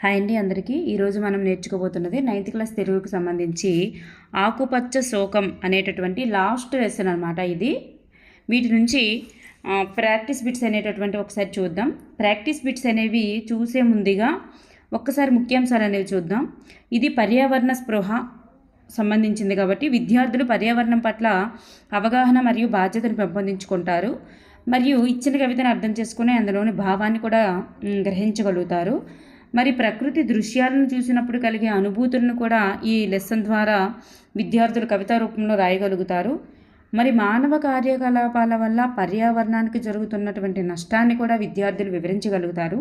Hi అండి అందరికీ. ఈరోజు మనం నేర్చుకోబోతున్నది 9th క్లాస్ తెలుగుకు సంబంధించి ఆకుపచ్చ శోకం అనేటటువంటి లాస్ట్ లెసన్ అనమాట. ఇది వీటి నుంచి ప్రాక్టీస్ బిట్స్ అనేటటువంటి ఒకసారి చూద్దాం. ప్రాక్టీస్ బిట్స్ అనేవి చూసే ముందుగా ఒక్కసారి ముఖ్యాంశాలు అనేవి చూద్దాం. ఇది పర్యావరణ స్పృహ సంబంధించింది కాబట్టి విద్యార్థులు పర్యావరణం పట్ల అవగాహన మరియు బాధ్యతను పెంపొందించుకుంటారు. మరియు ఇచ్చిన కవితను అర్థం చేసుకుని అందులోని భావాన్ని కూడా గ్రహించగలుగుతారు. మరి ప్రకృతి దృశ్యాలను చూసినప్పుడు కలిగే అనుభూతులను కూడా ఈ లెసన్ ద్వారా విద్యార్థులు కవితా రూపంలో రాయగలుగుతారు. మరి మానవ కార్యకలాపాల వల్ల పర్యావరణానికి జరుగుతున్నటువంటి నష్టాన్ని కూడా విద్యార్థులు వివరించగలుగుతారు.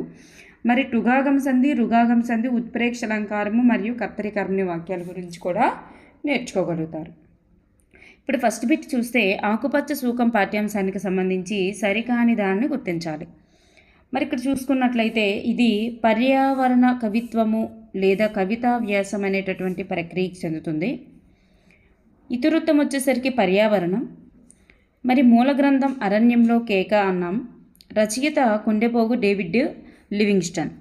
మరి టుగాగం సంధి, రుగాగం సంధి, ఉత్ప్రేక్ష అలంకారము మరియు కర్తరికర్మణి వాక్యాల గురించి కూడా నేర్చుకోగలుగుతారు. ఇప్పుడు ఫస్ట్ బిట్ చూస్తే ఆకుపచ్చ శోకం పాఠ్యాంశానికి సంబంధించి సరికాని దాన్ని గుర్తించాలి. మరి ఇక్కడ చూసుకున్నట్లయితే ఇది పర్యావరణ కవిత్వము లేదా కవితా వ్యాసం అనేటటువంటి ప్రక్రియకి చెందుతుంది. ఇతివృత్తం వచ్చేసరికి పర్యావరణం. మరి మూల గ్రంథం అరణ్యంలో కేక అన్నాం. రచయిత కొండెపోగు డేవిడ్ లివింగ్స్టన్.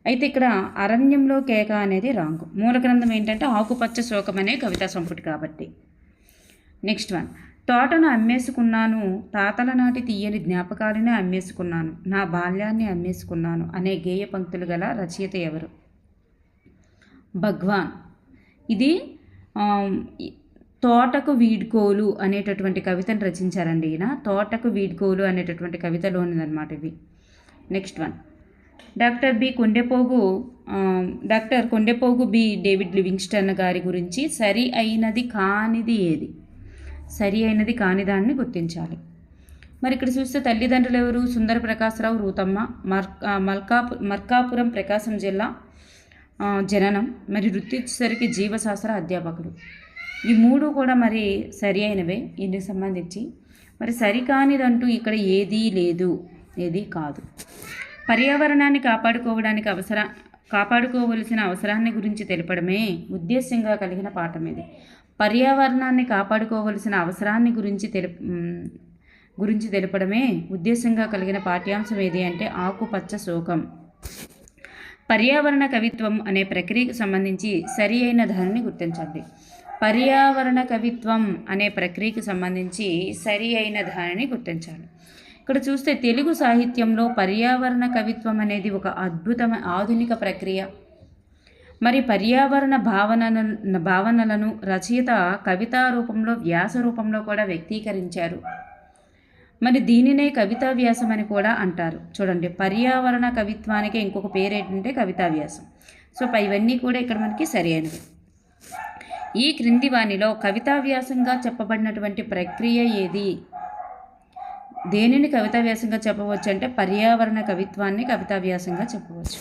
అయితే ఇక్కడ అరణ్యంలో కేక అనేది రాంగ్. మూల గ్రంథం ఏంటంటే ఆకుపచ్చ శోకం అనే కవితా సంపుటి కాబట్టి. నెక్స్ట్ వన్, తోటను అమ్మేసుకున్నాను, తాతల నాటి తీయని జ్ఞాపకాలనే అమ్మేసుకున్నాను, నా బాల్యాన్ని అమ్మేసుకున్నాను అనే గేయ పంక్తులు గల రచయిత ఎవరు? భగవాన్. ఇది తోటకు వీడ్కోలు అనేటటువంటి కవితను రచించారండి ఈయన. తోటకు వీడ్కోలు అనేటటువంటి కవితలోనిదన్నమాట ఇవి. Next one, doctor Kondepogu B David Livingstone గారి గురించి సరి అయినది కానిది ఏది? సరి అయినది కాని దాన్ని గుర్తించాలి. మరి ఇక్కడ చూస్తే తల్లిదండ్రులు ఎవరు? సుందర ప్రకాశరావు, రూతమ్మ. మర్కాపురం ప్రకాశం జిల్లా జననం. మరి వృత్తి వచ్చేసరికి జీవశాస్త్ర అధ్యాపకుడు. ఈ మూడు కూడా మరి సరి అయినవే ఇందుకు సంబంధించి. మరి సరికానిదంటూ ఇక్కడ ఏదీ లేదు, ఏదీ కాదు. పర్యావరణాన్ని కాపాడుకోవలసిన అవసరాన్ని గురించి తెలపడమే ఉద్దేశ్యంగా కలిగిన పాఠం ఇది. పర్యావరణాన్ని కాపాడుకోవలసిన అవసరాన్ని గురించి తెలపడమే ఉద్దేశంగా కలిగిన పాఠ్యాంశం ఏది అంటే ఆకుపచ్చ శోకం. పర్యావరణ కవిత్వం అనే ప్రక్రియకు సంబంధించి సరి అయిన దానిని గుర్తించండి. పర్యావరణ కవిత్వం అనే ప్రక్రియకు సంబంధించి సరి అయిన దానిని గుర్తించాలి. ఇక్కడ చూస్తే తెలుగు సాహిత్యంలో పర్యావరణ కవిత్వం అనేది ఒక అద్భుతమైన ఆధునిక ప్రక్రియ. మరి పర్యావరణ భావనలను రచయిత కవితా రూపంలో, వ్యాస రూపంలో కూడా వ్యక్తీకరించారు. మరి దీనినే కవితా వ్యాసం అని కూడా అంటారు. చూడండి, పర్యావరణ కవిత్వానికి ఇంకొక పేరు ఏంటంటే కవితా వ్యాసం. సో ఇవన్నీ కూడా ఇక్కడ మనకి సరి అయినవి. ఈ క్రింది వానిలో కవితా వ్యాసంగా చెప్పబడినటువంటి ప్రక్రియ ఏది? దేనిని కవితా వ్యాసంగా చెప్పవచ్చు అంటే పర్యావరణ కవిత్వాన్ని కవితా వ్యాసంగా చెప్పవచ్చు.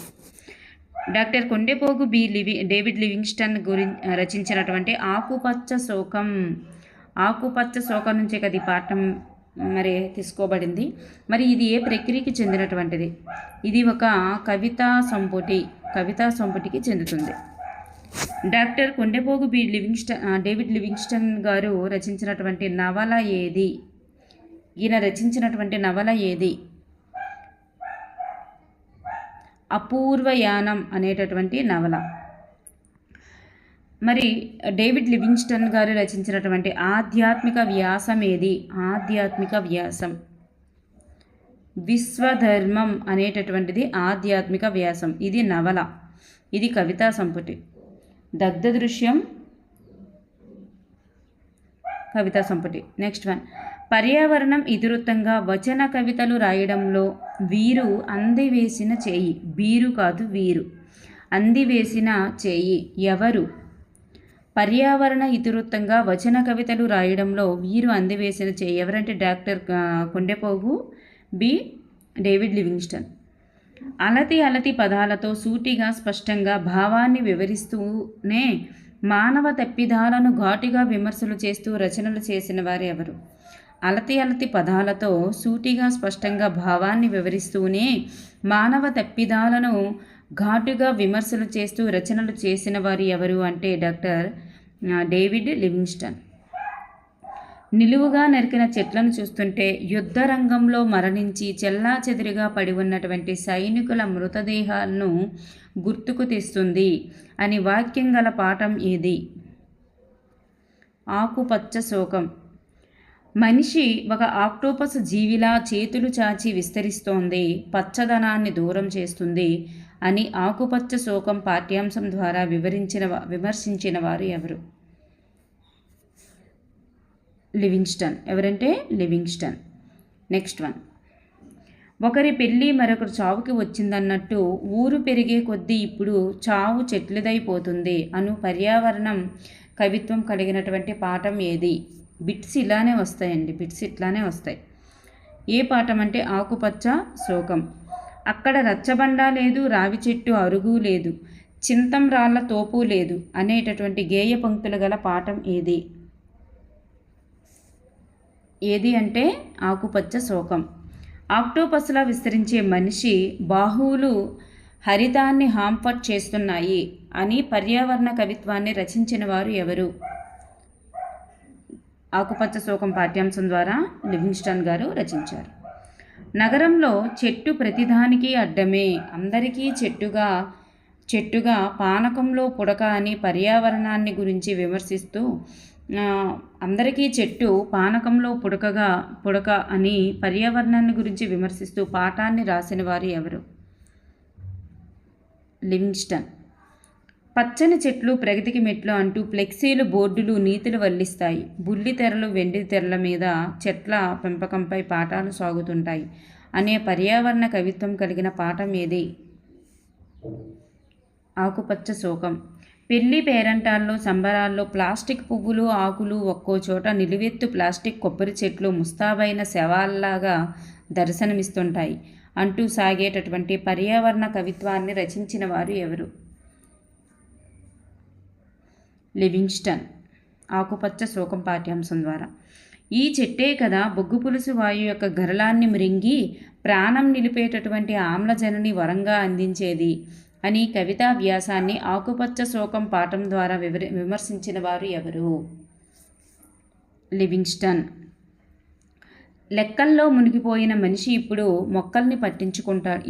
డాక్టర్ కొండెపోగు డేవిడ్ లివింగ్స్టన్ రచించినటువంటి ఆకుపచ్చ శోకం. ఆకుపచ్చ శోకం నుంచే కదా ఈ పాఠం మరి తీసుకోబడింది. మరి ఇది ఏ ప్రక్రియకి చెందినటువంటిది? ఇది ఒక కవితా సంపుటికి చెందుతుంది. డాక్టర్ కొండెపోగు డేవిడ్ లివింగ్స్టన్ గారు రచించినటువంటి నవల ఏది? ఈయన రచించినటువంటి నవల ఏది? అపూర్వయానం అనేటటువంటి నవల. మరి డేవిడ్ లివింగ్స్టన్ గారు రచించినటువంటి ఆధ్యాత్మిక వ్యాసం ఏది? ఆధ్యాత్మిక వ్యాసం. విశ్వధర్మం అనేటటువంటిది ఆధ్యాత్మిక వ్యాసం. ఇది నవల, ఇది కవితా సంపుటి. దగ్ధ దృశ్యం కవితా సంపుటి. నెక్స్ట్ వన్, పర్యావరణం ఇతివృత్తంగా వచన కవితలు రాయడంలో వీరు అందివేసిన చేయి. బీరు కాదు, వీరు. అందివేసిన చేయి ఎవరు? పర్యావరణ ఇతివృత్తంగా వచన కవితలు రాయడంలో వీరు అందివేసిన చేయి ఎవరంటే doctor Kondepogu B David Livingstone. అలతి పదాలతో సూటిగా స్పష్టంగా భావాన్ని వివరిస్తూనే మానవ తప్పిదాలను ఘాటుగా విమర్శలు చేస్తూ రచనలు చేసిన వారు ఎవరు? అలతి పదాలతో సూటిగా స్పష్టంగా భావాన్ని వివరిస్తూనే మానవ తప్పిదాలను ఘాటుగా విమర్శలు చేస్తూ రచనలు చేసిన వారు ఎవరు అంటే డాక్టర్ డేవిడ్ లివింగ్స్టన్. నిలువుగా నరికిన చెట్లను చూస్తుంటే యుద్ధ రంగంలో మరణించి చెల్లాచెదురుగా పడి ఉన్నటువంటి సైనికుల మృతదేహాలను గుర్తుకు తెస్తుంది అని వాక్యం గల పాఠం ఏది? ఆకుపచ్చ శోకం. మనిషి ఒక ఆక్టోపస్ జీవిలా చేతులు చాచి విస్తరిస్తోంది, పచ్చదనాన్ని దూరం చేస్తుంది అని ఆకుపచ్చ శోకం పాఠ్యాంశం ద్వారా విమర్శించిన వారు ఎవరు? లివింగ్స్టన్. ఎవరంటే లివింగ్స్టన్. Next one. ఒకరి పెళ్ళి మరొకరు చావుకి వచ్చిందన్నట్టు ఊరు పెరిగే కొద్దీ ఇప్పుడు చావు చెట్లదైపోతుంది అను పర్యావరణం కవిత్వం కలిగినటువంటి పాఠం ఏది? బిట్స్ ఇలానే వస్తాయండి, బిట్స్ ఇట్లానే వస్తాయి. ఏ పాఠం అంటే ఆకుపచ్చ శోకం. అక్కడ రచ్చబండ లేదు, రావి చెట్టు అరుగు లేదు, చింతం రాళ్ల తోపు లేదు అనేటటువంటి గేయ పంక్తులు గల పాఠం ఏది? ఏది అంటే ఆకుపచ్చ శోకం. ఆక్టోపస్లా విస్తరించే మనిషి బాహువులు హరితాన్ని హాంఫర్ట్ చేస్తున్నాయి అని పర్యావరణ కవిత్వాన్ని రచించిన వారు ఎవరు? ఆకుపచ్చ శోకం పాఠ్యాంశం ద్వారా లివింగ్స్టన్ గారు రచించారు. నగరంలో చెట్టు ప్రతిదానికి అడ్డమే, అందరికీ చెట్టుగా పానకంలో పుడక అని పర్యావరణాన్ని గురించి విమర్శిస్తూ అందరికీ చెట్టు పానకంలో పుడక అని పర్యావరణాన్ని గురించి విమర్శిస్తూ పాఠాన్ని రాసిన వారు ఎవరు? లివింగ్స్టన్. పచ్చని చెట్లు ప్రగతికి మెట్లు అంటూ ఫ్లెక్సీలు, బోర్డులు నీతులు వల్లిస్తాయి. బుల్లి తెరలు, వెండి తెరల మీద చెట్ల పెంపకంపై పాఠాలు సాగుతుంటాయి అనే పర్యావరణ కవిత్వం కలిగిన పాఠం ఏది? ఆకుపచ్చ శోకం. పెళ్లి పేరంటాల్లో, సంబరాల్లో ప్లాస్టిక్ పువ్వులు, ఆకులు ఒక్కో చోట నిలువెత్తు ప్లాస్టిక్ కొబ్బరి చెట్లు ముస్తాబైన శవాల్లాగా దర్శనమిస్తుంటాయి అంటూ సాగేటటువంటి పర్యావరణ కవిత్వాన్ని రచించిన వారు ఎవరు? లివింగ్స్టన్. ఆకుపచ్చ శోకం పాఠ్యాంశం ద్వారా. ఈ చెట్టే కదా బొగ్గు పులుసు వాయు యొక్క గరళాన్ని మృంగి ప్రాణం నిలిపేటటువంటి ఆమ్లజనని వరంగా అందించేది అని కవితా వ్యాసాన్ని ఆకుపచ్చ శోకం పాఠం ద్వారా విమర్శించిన వారు ఎవరు? లివింగ్స్టన్. లెక్కల్లో మునిగిపోయిన మనిషి ఇప్పుడు మొక్కల్ని పట్టించుకుంటాడు.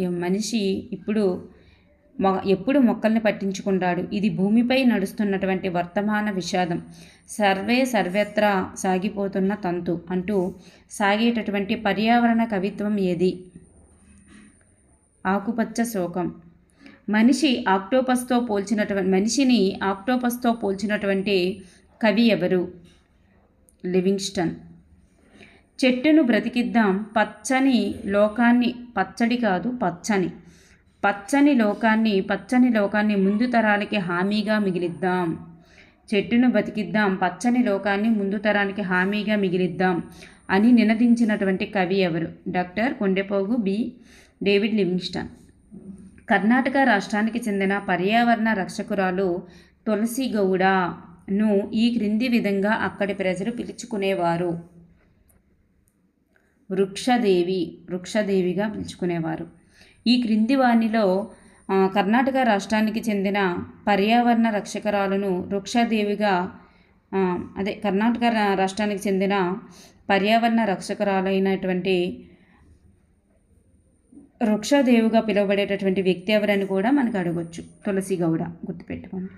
ఎప్పుడు మొక్కల్ని పట్టించుకుంటాడు. ఇది భూమిపై నడుస్తున్నటువంటి వర్తమాన విషాదం, సర్వత్రా సాగిపోతున్న తంతు అంటూ సాగేటటువంటి పర్యావరణ కవిత్వం ఏది? ఆకుపచ్చ శోకం. మనిషిని ఆక్టోపస్తో పోల్చినటువంటి కవి ఎవరు? లివింగ్స్టన్. చెట్టును బ్రతికిద్దాం, పచ్చని లోకాన్ని, పచ్చడి కాదు పచ్చని లోకాన్ని ముందు తరాలకి హామీగా మిగిలిద్దాం. చెట్టును బతికిద్దాం, పచ్చని లోకాన్ని ముందు తరానికి హామీగా మిగిలిద్దాం అని నినదించినటువంటి కవి ఎవరు? Doctor Kondepogu B. David Livingstone. Karnataka రాష్ట్రానికి చెందిన పర్యావరణ రక్షకురాలు తులసి గౌడను ఈ క్రింది విధంగా అక్కడి ప్రజలు పిలుచుకునేవారు. వృక్షదేవిగా పిలుచుకునేవారు. ఈ క్రింది వానిలో కర్ణాటక రాష్ట్రానికి చెందిన పర్యావరణ రక్షకురాలను కర్ణాటక రాష్ట్రానికి చెందిన పర్యావరణ రక్షకురాలైనటువంటి వృక్షదేవిగా పిలువబడేటటువంటి వ్యక్తి ఎవరని కూడా మనకు అడగొచ్చు. తులసి గౌడ, గుర్తుపెట్టుకోండి.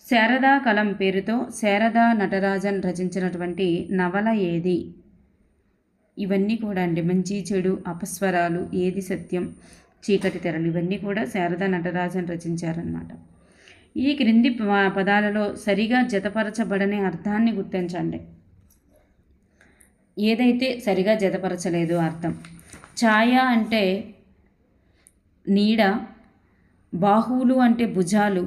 శారదా కలం పేరుతో శారదా నటరాజన్ రచించినటువంటి నవల ఏది? ఇవన్నీ కూడా అండి, మంచి చెడు, అపస్వరాలు, ఏది సత్యం, చీకటి తెరలు, ఇవన్నీ కూడా శారదా నటరాజన్ రచించారన్నమాట. ఈ క్రింది పదాలలో సరిగా జతపరచబడని అర్థాన్ని గుర్తించండి. ఏదైతే సరిగా జతపరచలేదో అర్థం. ఛాయ అంటే నీడ, బాహువులు అంటే భుజాలు,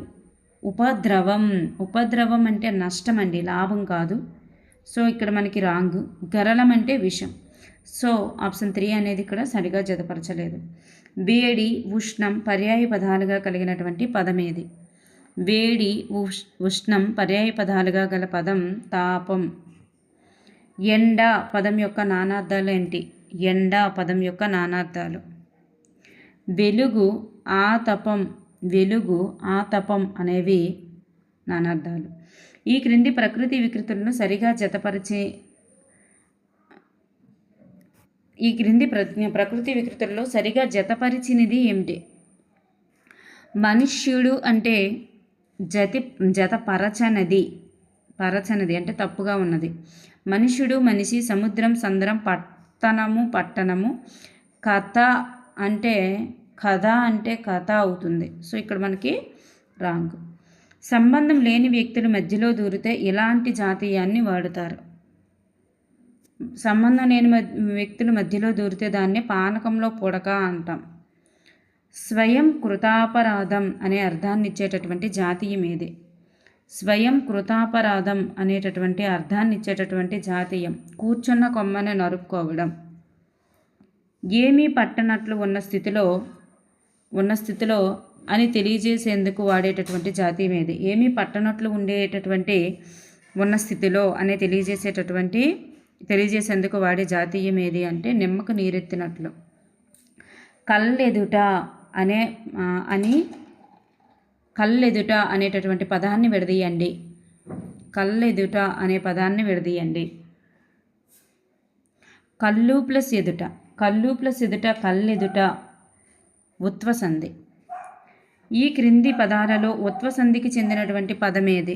ఉపద్రవం అంటే నష్టం అండి, లాభం కాదు. సో ఇక్కడ మనకి రాంగ్. గరళం అంటే విషం. సో ఆప్షన్ 3 అనేది ఇక్కడ సరిగా జతపరచలేదు. వేడి, ఉష్ణం పర్యాయ పదాలుగా కలిగినటువంటి పదం ఏది? వేడి, ఉష్ణం పర్యాయ పదాలుగా గల పదం తాపం. ఎండ పదం యొక్క నానార్థాలు ఏంటి? వెలుగు, ఆతపం అనేవి నానార్థాలు. ఈ క్రింది ప్రకృతి వికృతులను సరిగా జతపరిచి ఈ క్రింది ప్రకృతి వికృతుల్లో సరిగా జతపరిచినది ఏమిటి? మనుష్యుడు అంటే జతపరచనది అంటే తప్పుగా ఉన్నది. మనుష్యుడు, మనిషి, సముద్రం, సంద్రం, పట్టణము, కథ అంటే కథ అవుతుంది. సో ఇక్కడ మనకి రాంగ్. సంబంధం లేని వ్యక్తుల మధ్యలో దూరితే ఇలాంటి జాతీయాన్ని వాడుతారు. సంబంధం లేని వ్యక్తుల మధ్యలో దూరితే దాన్ని పానకంలో పుడక అంటాం. స్వయం కృతాపరాధం అనే అర్థాన్ని ఇచ్చేటటువంటి జాతీయం ఏది? స్వయం కృతాపరాధం అనేటటువంటి అర్థాన్ని ఇచ్చేటటువంటి జాతీయం కూర్చున్న కొమ్మని నరుక్కోవడం. ఏమీ పట్టనట్లు ఉన్న స్థితిలో అని తెలియజేసేందుకు వాడేటటువంటి జాతీయం ఏది? ఏమీ పట్టనట్లు ఉండేటటువంటి ఉన్న స్థితిలో అని తెలియజేసేందుకు వాడే జాతీయం ఏది అంటే నిమ్మకు నీరెత్తినట్లు. కళ్ళెదుట అనేటటువంటి పదాన్ని విడదీయండి. కళ్ళెదుట అనే పదాన్ని విడదీయండి. కళ్ళు ప్లస్ ఎదుట కళ్ళెదుట ఉత్వసంధి. ఈ క్రింది పదాలలో ఉత్వసంధికి చెందినటువంటి పదమేది?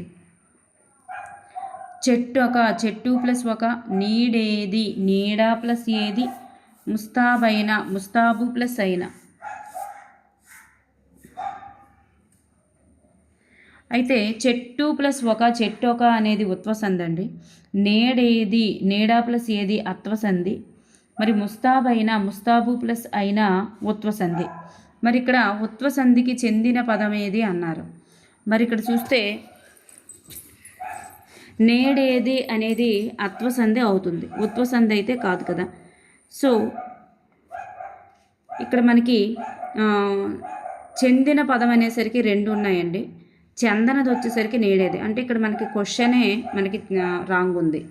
చెట్టు ప్లస్ ఒక, నీడేది, నీడ ప్లస్ ఏది, ముస్తాబు ప్లస్ అయిన. అయితే చెట్టు ప్లస్ ఒక, చెట్టొక అనేది ఉత్వసంధి అండి. నేడేది, నీడ ప్లస్ ఏది అత్వసంధి. మరి ముస్తాబు ప్లస్ అయిన ఉత్వసంధి. మరి ఇక్కడ ఉత్వసంధికి చెందిన పదం ఏది అన్నారు. మరి ఇక్కడ చూస్తే నేడేది అనేది అత్వసంధి అవుతుంది, ఉత్వసంధి అయితే కాదు కదా. సో ఇక్కడ మనకి చెందిన పదం అనేసరికి రెండు ఉన్నాయండి. చందనది వచ్చేసరికి నేడేది అంటే ఇక్కడ మనకి క్వశ్చనే మనకి రాంగ్ ఉంది.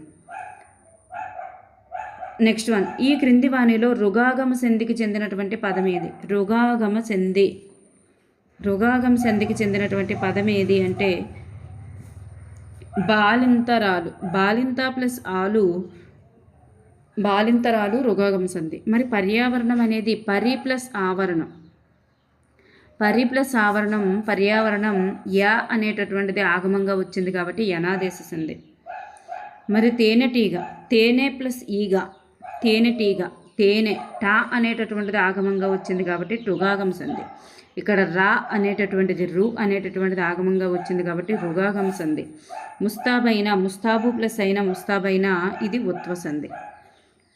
నెక్స్ట్ వన్, ఈ క్రింది వాణిలో రుగాగమ సంధికి చెందినటువంటి పదం ఏది? రుగాగమ సంధికి చెందినటువంటి పదం ఏది అంటే బాలింతరాలు. బాలింతరాలు రుగాగమ సంధి. మరి పర్యావరణం అనేది పరి ప్లస్ ఆవరణం పర్యావరణం యా అనేటటువంటిది ఆగమంగా వచ్చింది కాబట్టి యనాదేశ సంధి. మరి తేనె ప్లస్ ఈగ తేనె టా అనేటటువంటిది ఆగమంగా వచ్చింది కాబట్టి టుగాగమ సంధి. ఇక్కడ రా అనేటటువంటిది రు అనేటటువంటిది ఆగమంగా వచ్చింది కాబట్టి రుగాగమ సంధి. ముస్తాబు ప్లస్ అయిన ముస్తాబైన ఇది ఉత్వసంధి.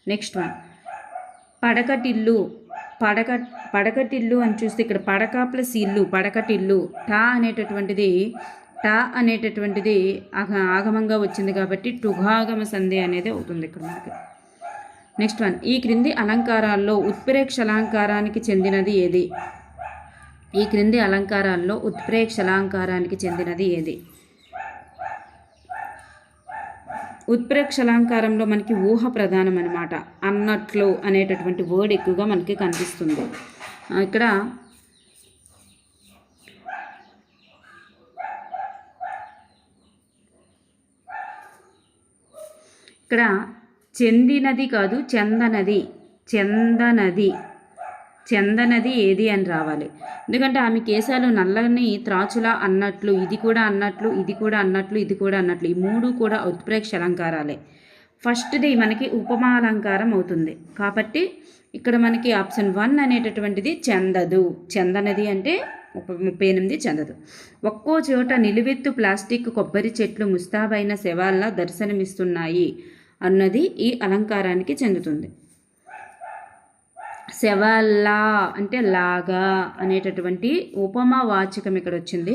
నెక్స్ట్ వన్, పడకటిల్లు అని చూస్తే ఇక్కడ పడక ప్లస్ ఇల్లు పడకటిల్లు. టా అనేటటువంటిది ఆగమంగా వచ్చింది కాబట్టి టుగాగమ సంధి అనేది అవుతుంది ఇక్కడ మనకి. నెక్స్ట్ వన్, ఈ క్రింది అలంకారాల్లో ఉత్ప్రేక్ష అలంకారానికి చెందినది ఏది? ఉత్ప్రేక్ష అలంకారంలో మనకి ఊహ ప్రధానం అనమాట. అన్నట్లు అనేటటువంటి వర్డ్ ఎక్కువగా మనకి కనిపిస్తుంది. ఇక్కడ చెందినది కాదు చందనది ఏది అని రావాలి. ఎందుకంటే ఆమె కేశాలు నల్లని త్రాచులా అన్నట్లు, ఇది కూడా అన్నట్లు, ఇది కూడా అన్నట్లు, ఇది కూడా అన్నట్లు, ఈ మూడు కూడా ఉత్ప్రేక్ష అలంకారాలే. ఫస్ట్ది మనకి ఉపమాలంకారం అవుతుంది కాబట్టి ఇక్కడ మనకి ఆప్షన్ 1 అనేటటువంటిది చెందదు. చందనది అంటే 38 చెందదు. ఒక్కో చోట నిలువెత్తు ప్లాస్టిక్ కొబ్బరి చెట్లు ముస్తాబైన శవాల్లా దర్శనమిస్తున్నాయి అన్నది ఈ అలంకారానికి చెందుతుంది. శవాల్లా అంటే లాగా అనేటటువంటి ఉపమా వాచకం ఇక్కడ వచ్చింది.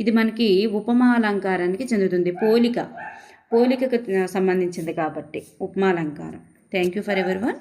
ఇది మనకి ఉపమా అలంకారానికి చెందుతుంది. పోలికకు సంబంధించింది కాబట్టి ఉపమాలంకారం. Thank you for everyone.